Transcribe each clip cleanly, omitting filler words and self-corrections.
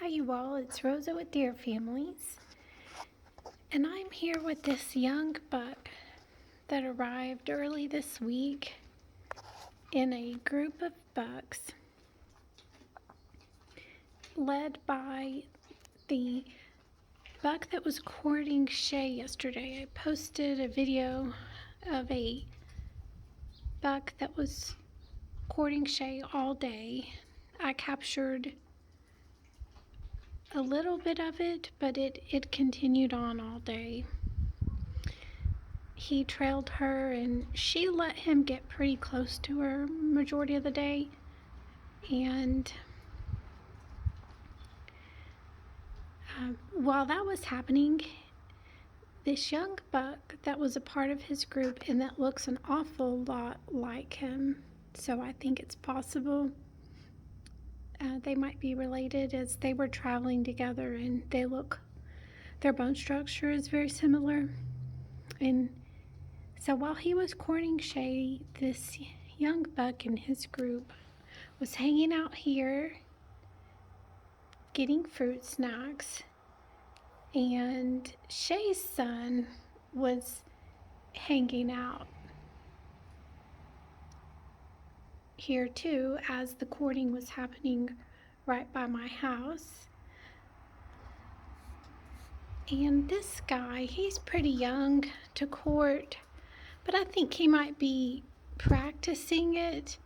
Hi you all, it's Rosa with Deer Families, and I'm here with this young buck that arrived early this week in a group of bucks led by the buck that was courting Shay yesterday. I posted a video of a buck that was courting Shay all day. I captured a little bit of it, but it continued on all day. He trailed her and she let him get pretty close to her majority of the day. And while that was happening, this young buck that was a part of his group and that looks an awful lot like him, so I think it's possible they might be related, as they were traveling together and their bone structure is very similar. And so while he was courting Shay, this young buck in his group was hanging out here getting fruit snacks, and Shay's son was hanging out here too, as the courting was happening right by my house. And this guy, he's pretty young to court, but I think he might be practicing it,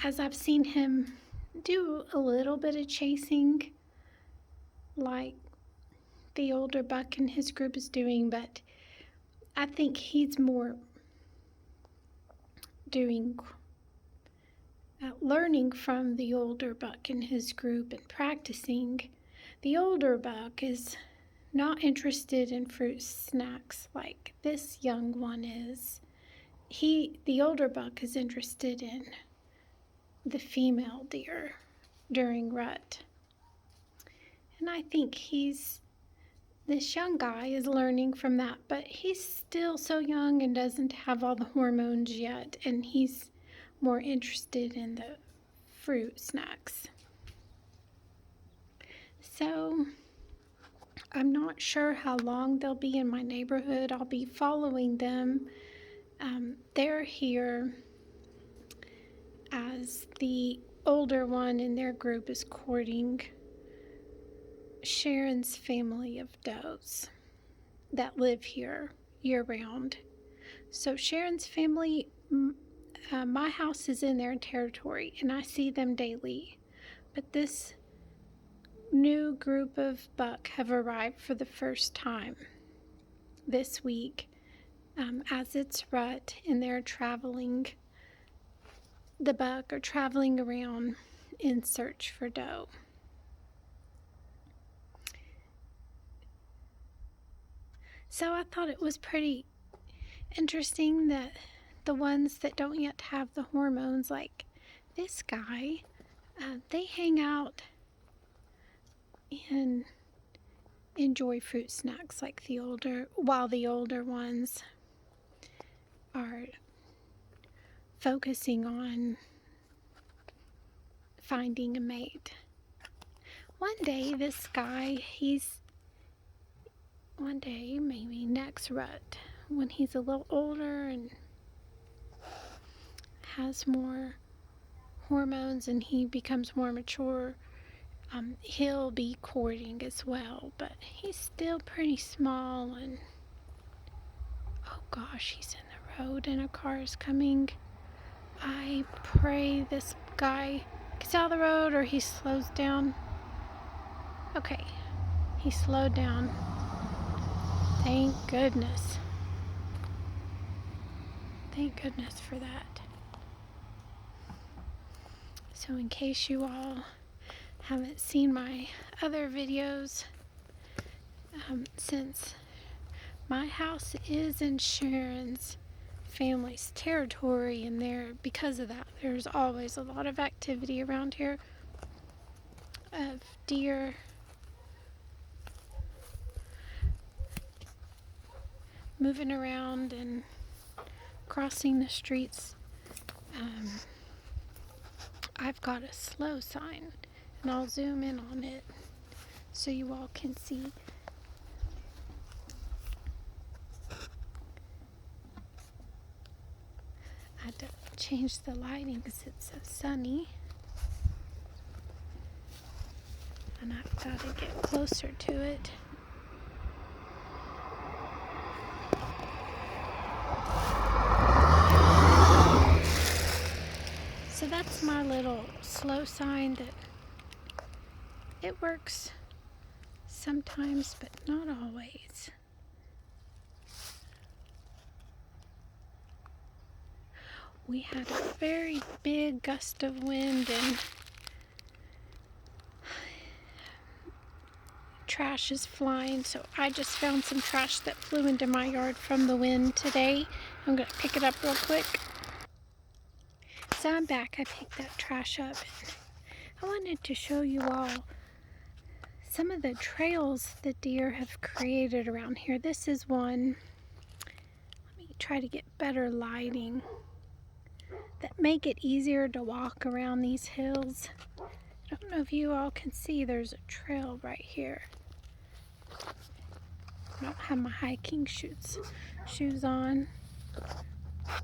as I've seen him do a little bit of chasing like the older buck in his group is doing, but I think he's more doing learning from the older buck in his group and practicing. The older buck is not interested in fruit snacks like this young one is. The older buck is interested in the female deer during rut. And I think this young guy is learning from that, but he's still so young and doesn't have all the hormones yet, and he's more interested in the fruit snacks. So I'm not sure how long they'll be in my neighborhood. I'll be following them. They're here as the older one in their group is courting Sharon's family of does that live here year-round. So Sharon's family, my house is in their territory, and I see them daily. But this new group of buck have arrived for the first time this week, as it's rut, and they're traveling. The buck are traveling around in search for doe. So I thought it was pretty interesting that the ones that don't yet have the hormones, like this guy, they hang out and enjoy fruit snacks while the older ones are focusing on finding a mate. One day, this guy, maybe next rut, when he's a little older and has more hormones and he becomes more mature, he'll be courting as well, but he's still pretty small. And oh gosh, he's in the road and a car is coming. I pray this guy gets out of the road or he slows down. Okay, he slowed down. Thank goodness. Thank goodness for that. So in case you all haven't seen my other videos, since my house is in Sharon's family's territory, and because of that, there's always a lot of activity around here of deer. Moving around and crossing the streets. I've got a slow sign, And I'll zoom in on it so you all can see. I had to change the lighting because it's so sunny. And I've got to get closer to it. So that's my little slow sign that it works sometimes, but not always. We had a very big gust of wind and trash is flying, so I just found some trash that flew into my yard from the wind today. I'm going to pick it up real quick. So I'm back. I picked that trash up. I wanted to show you all some of the trails the deer have created around here. This is one. Let me try to get better lighting that make it easier to walk around these hills. I don't know if you all can see, there's a trail right here. I don't have my hiking shoes on,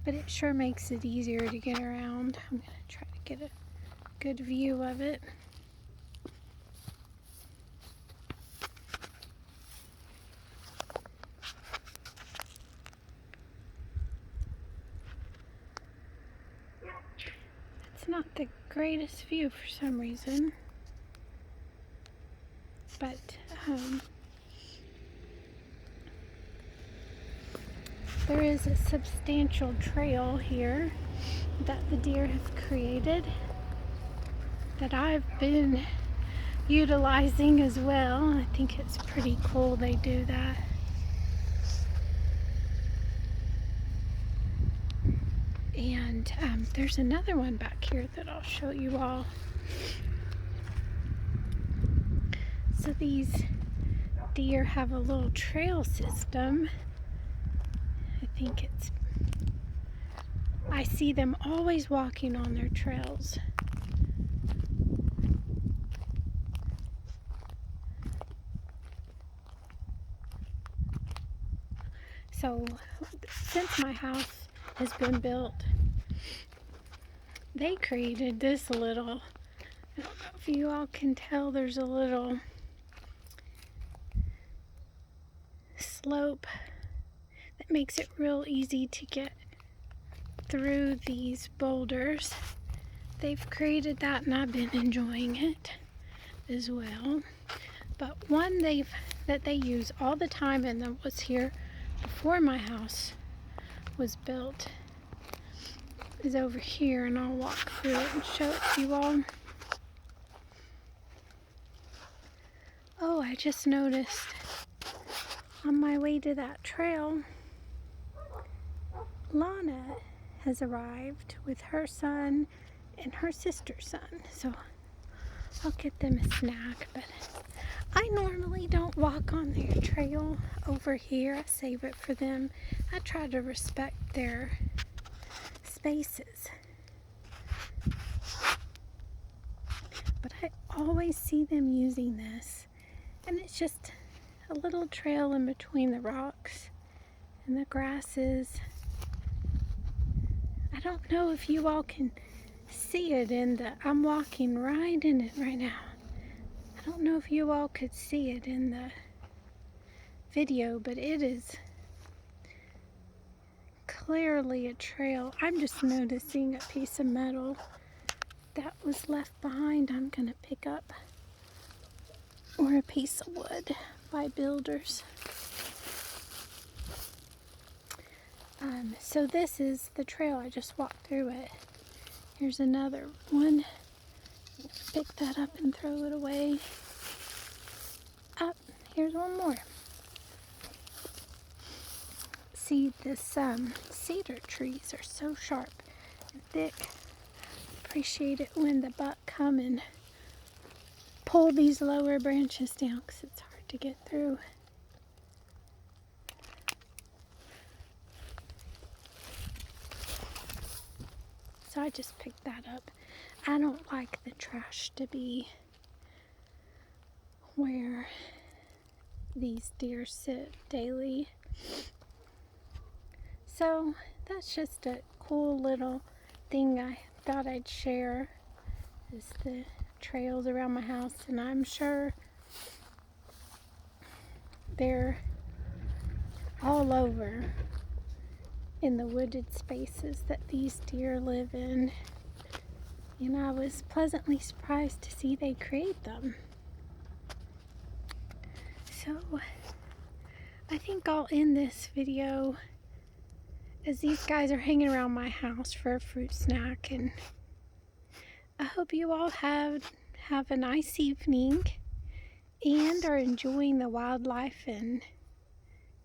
but it sure makes it easier to get around. I'm going to try to get a good view of it. It's not the greatest view for some reason, but there is a substantial trail here that the deer have created that I've been utilizing as well. I think it's pretty cool they do that. And there's another one back here that I'll show you all. So these deer have a little trail system. I see them always walking on their trails. So since my house has been built, they created this little, I don't know if you all can tell, there's a little slope that makes it real easy to get through these boulders. They've created that and I've been enjoying it as well. But one that they use all the time and that was here before my house was built is over here, and I'll walk through it and show it to you all. Oh, I just noticed on my way to that trail, Lana has arrived with her son and her sister's son. So I'll get them a snack, but I normally don't walk on their trail over here. I save it for them. I try to respect their spaces. But I always see them using this, and it's just a little trail in between the rocks and the grasses. I don't know if you all can see it I'm walking right in it right now. I don't know if you all could see it in the video, but it is clearly a trail. I'm just noticing a piece of metal that was left behind I'm gonna pick up, or a piece of wood by builders. So this is the trail. I just walked through it. Here's another one. Pick that up and throw it away. Here's one more. See, this cedar trees are so sharp and thick. Appreciate it when the buck come and pull these lower branches down because it's hard to get through. So I just picked that up. I don't like the trash to be where these deer sit daily. So that's just a cool little thing I thought I'd share, is the trails around my house, and I'm sure they're all over in the wooded spaces that these deer live in, and I was pleasantly surprised to see they create them. So I think I'll end this video as these guys are hanging around my house for a fruit snack, and I hope you all have a nice evening and are enjoying the wildlife and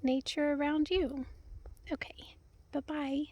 nature around you. Okay, bye-bye.